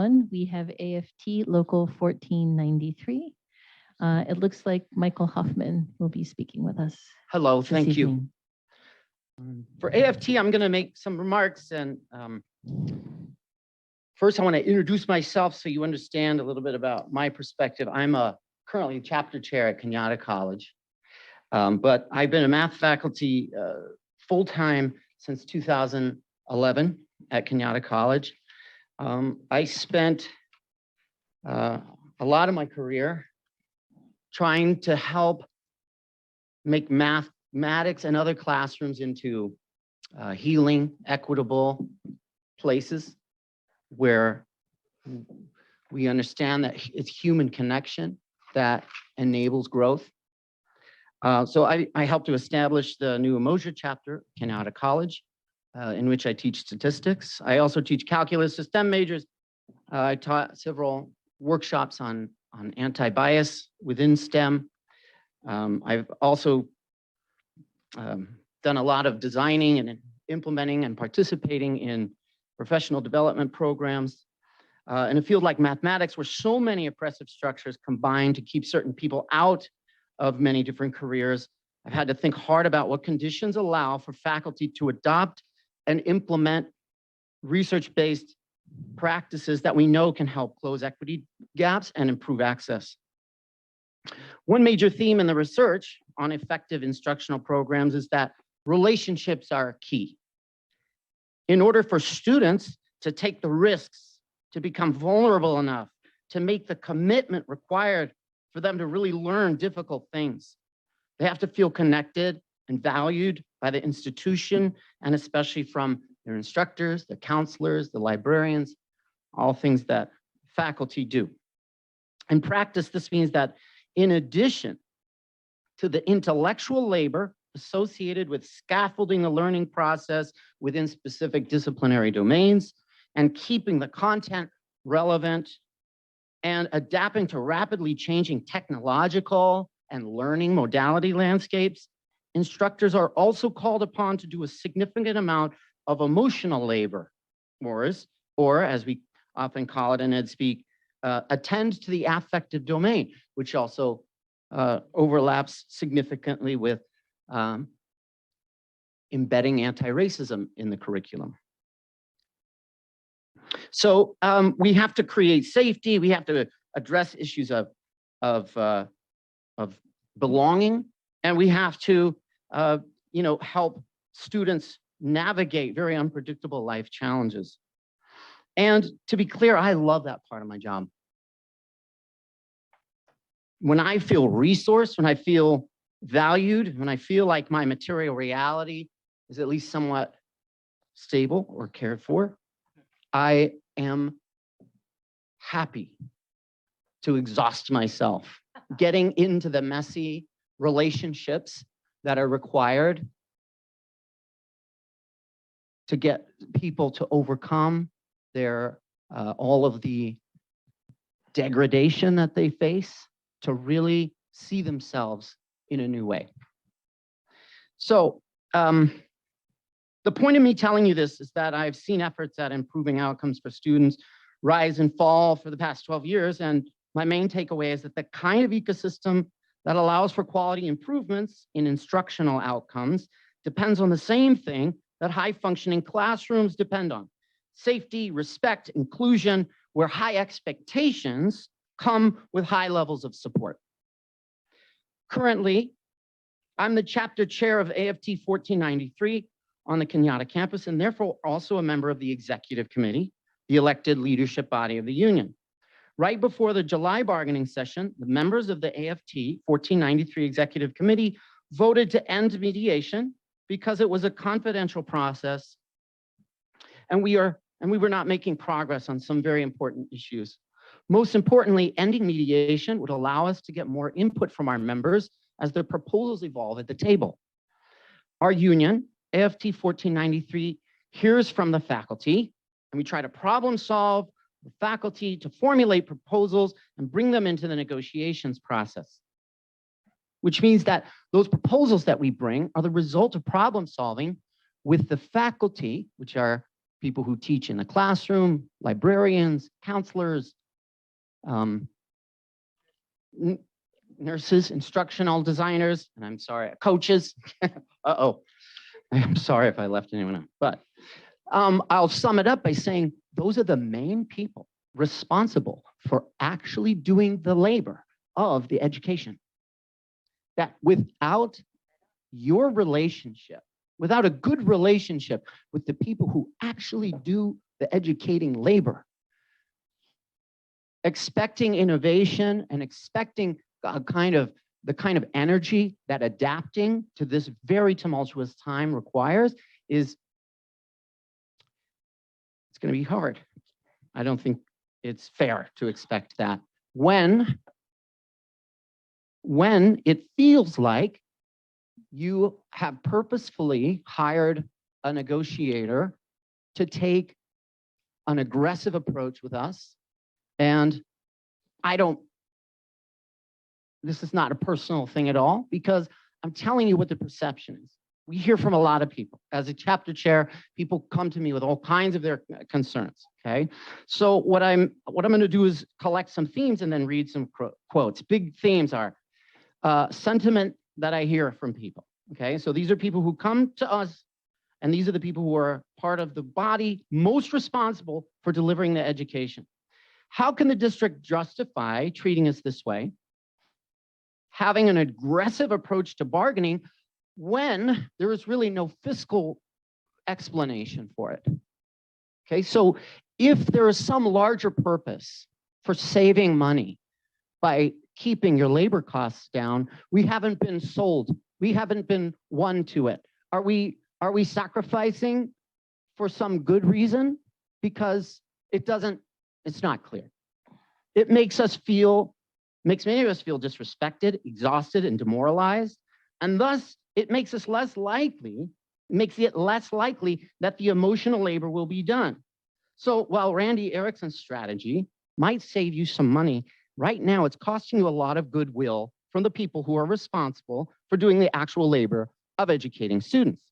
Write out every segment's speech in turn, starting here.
We have AFT Local 1493. It looks like Michael Hoffman will be speaking with us. Hello, thank you. For AFT, I'm going to make some remarks. And first, I want to introduce myself so you understand a little bit about my perspective. I'm currently a chapter chair at Cañada College, but I've been a math faculty full-time since 2011 at Cañada College. I spent a lot of my career trying to help make mathematics and other classrooms into healing, equitable places where we understand that it's human connection that enables growth. So I helped to establish the new Emoja chapter, Cañada College, in which I teach statistics. I also teach calculus to STEM majors. I taught several workshops on anti-bias within STEM. I've also done a lot of designing and implementing and participating in professional development programs. In a field like mathematics, where so many oppressive structures combine to keep certain people out of many different careers, I've had to think hard about what conditions allow for faculty to adopt and implement research-based practices that we know can help close equity gaps and improve access. One major theme in the research on effective instructional programs is that relationships are key. In order for students to take the risks, to become vulnerable enough, to make the commitment required for them to really learn difficult things, they have to feel connected and valued by the institution, and especially from their instructors, the counselors, the librarians, all things that faculty do. In practice, this means that in addition to the intellectual labor associated with scaffolding the learning process within specific disciplinary domains and keeping the content relevant and adapting to rapidly changing technological and learning modality landscapes, instructors are also called upon to do a significant amount of emotional labor, or as we often call it in ed speak, attend to the affective domain, which also overlaps significantly with embedding anti-racism in the curriculum. So we have to create safety. We have to address issues of belonging, and we have to help students navigate very unpredictable life challenges. And to be clear, I love that part of my job. When I feel resourced, when I feel valued, when I feel like my material reality is at least somewhat stable or cared for, I am happy to exhaust myself getting into the messy relationships that are required to get people to overcome their all of the degradation that they face, to really see themselves in a new way. So the point of me telling you this is that I've seen efforts at improving outcomes for students rise and fall for the past 12 years. And my main takeaway is that the kind of ecosystem that allows for quality improvements in instructional outcomes depends on the same thing that high-functioning classrooms depend on: safety, respect, inclusion, where high expectations come with high levels of support. Currently, I'm the chapter chair of AFT 1493 on the Cañada campus, and therefore also a member of the executive committee, the elected leadership body of the union. Right before the July bargaining session, the members of the AFT 1493 executive committee voted to end mediation because it was a confidential process, and we were not making progress on some very important issues. Most importantly, ending mediation would allow us to get more input from our members as the proposals evolve at the table. Our union, AFT 1493, hears from the faculty, and we try to problem solve the faculty to formulate proposals and bring them into the negotiations process, which means that those proposals that we bring are the result of problem solving with the faculty, which are people who teach in the classroom, librarians, counselors, nurses, instructional designers, and I'm sorry, coaches. Uh-oh, I'm sorry if I left anyone out, but I'll sum it up by saying those are the main people responsible for actually doing the labor of the education. That without your relationship, without a good relationship with the people who actually do the educating labor, expecting innovation and expecting the kind of energy that adapting to this very tumultuous time requires is, it's going to be hard. I don't think it's fair to expect that when it feels like you have purposefully hired a negotiator to take an aggressive approach with us. And this is not a personal thing at all, because I'm telling you what the perception is. We hear from a lot of people. As a chapter chair, people come to me with all kinds of their concerns, okay? So what I'm going to do is collect some themes and then read some quotes. Big themes are sentiment that I hear from people, okay? So these are people who come to us, and these are the people who are part of the body most responsible for delivering the education. How can the district justify treating us this way, having an aggressive approach to bargaining when there is really no fiscal explanation for it? Okay, so if there is some larger purpose for saving money by keeping your labor costs down, we haven't been sold. We haven't been won to it. Are we sacrificing for some good reason? Because it's not clear. It makes many of us feel disrespected, exhausted, and demoralized. And thus, it makes it less likely that the emotional labor will be done. So while Randy Erickson's strategy might save you some money, right now it's costing you a lot of goodwill from the people who are responsible for doing the actual labor of educating students.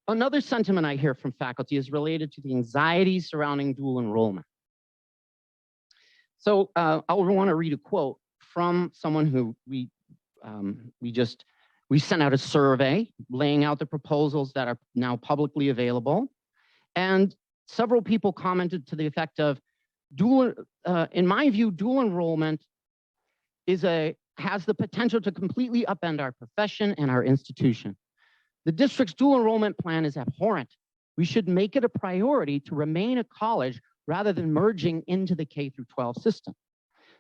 Another sentiment I hear from faculty is related to the anxiety surrounding dual enrollment. So I want to read a quote from someone who we sent out a survey laying out the proposals that are now publicly available. And several people commented to the effect of, in my view, dual enrollment has the potential to completely upend our profession and our institution. The district's dual enrollment plan is abhorrent. We should make it a priority to remain a college rather than merging into the K-12 system.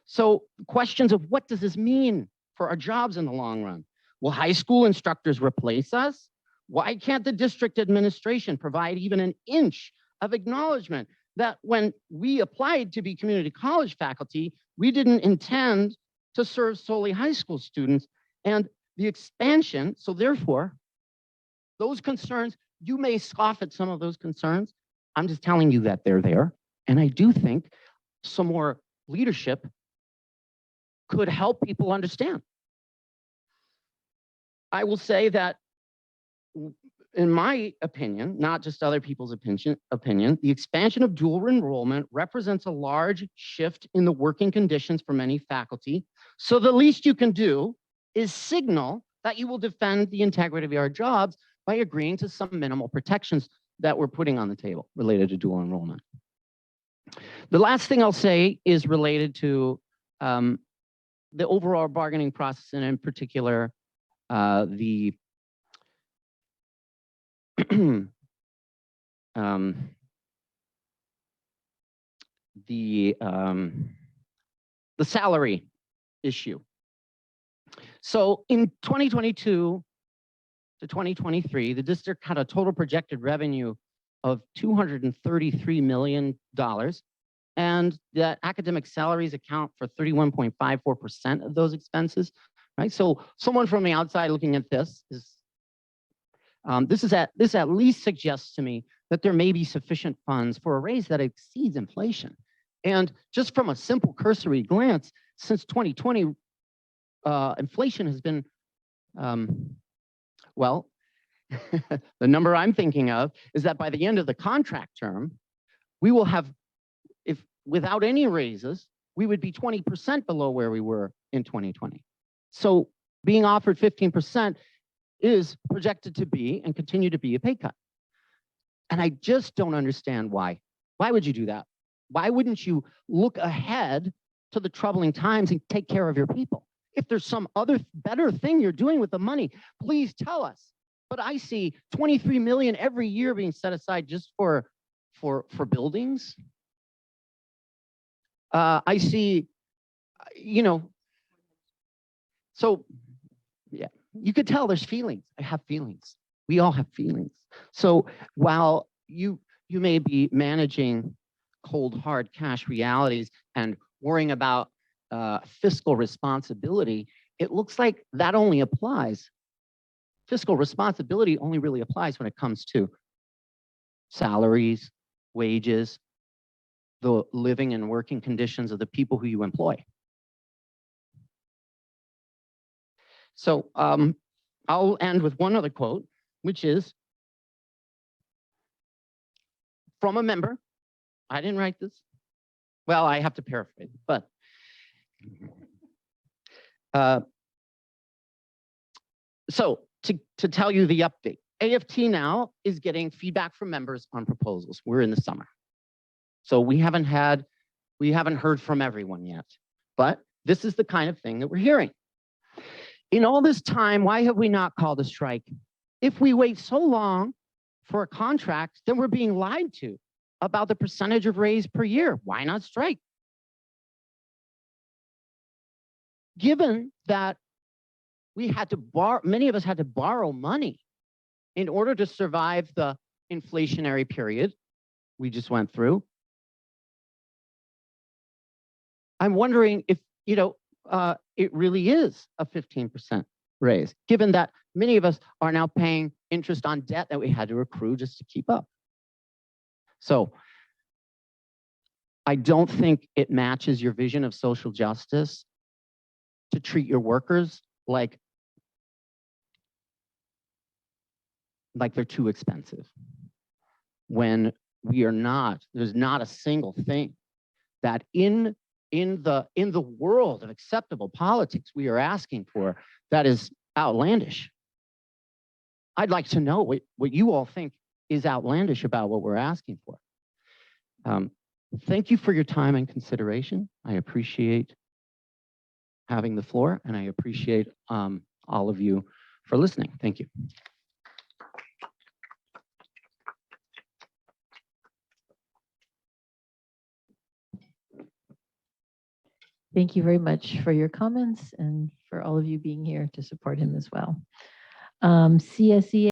So questions of what does this mean for our jobs in the long run? Will high school instructors replace us? Why can't the district administration provide even an inch of acknowledgement that when we applied to be community college faculty, we didn't intend to serve solely high school students, and the expansion, so therefore, those concerns, you may scoff at some of those concerns. I'm just telling you that they're there. And I do think some more leadership could help people understand. I will say that, in my opinion, not just other people's opinion, the expansion of dual enrollment represents a large shift in the working conditions for many faculty. So the least you can do is signal that you will defend the integrity of our jobs by agreeing to some minimal protections that we're putting on the table related to dual enrollment. The last thing I'll say is related to the overall bargaining process, and in particular, the salary issue. So in 2022 to 2023, the district had a total projected revenue of $233 million, and that academic salaries account for 31.54% of those expenses, right? So someone from the outside looking at this this at least suggests to me that there may be sufficient funds for a raise that exceeds inflation. And just from a simple cursory glance, since 2020, inflation has been, well, the number I'm thinking of is that by the end of the contract term, we will have, if without any raises, we would be 20% below where we were in 2020. So being offered 15% is projected to be and continue to be a pay cut. And I just don't understand why. Why would you do that? Why wouldn't you look ahead to the troubling times and take care of your people? If there's some other better thing you're doing with the money, please tell us. But I see 23 million every year being set aside just for buildings. I see, you know, so yeah, you could tell there's feelings. I have feelings. We all have feelings. So while you may be managing cold, hard cash realities and worrying about fiscal responsibility, it looks like that only applies. Fiscal responsibility only really applies when it comes to salaries, wages, the living and working conditions of the people who you employ. So I'll end with one other quote, which is from a member. I didn't write this. Well, I have to paraphrase, but so to tell you the update, AFT now is getting feedback from members on proposals. We're in the summer. So we haven't heard from everyone yet, but this is the kind of thing that we're hearing. In all this time, why have we not called a strike? If we wait so long for a contract, then we're being lied to about the percentage of raise per year. Why not strike? Given that many of us had to borrow money in order to survive the inflationary period we just went through, I'm wondering if, it really is a 15% raise, given that many of us are now paying interest on debt that we had to accrue just to keep up. So I don't think it matches your vision of social justice to treat your workers like they're too expensive. When we are not, there's not a single thing that in the world of acceptable politics we are asking for that is outlandish. I'd like to know what you all think is outlandish about what we're asking for. Thank you for your time and consideration. I appreciate having the floor, and I appreciate all of you for listening. Thank you. Thank you very much for your comments and for all of you being here to support him as well. CSEA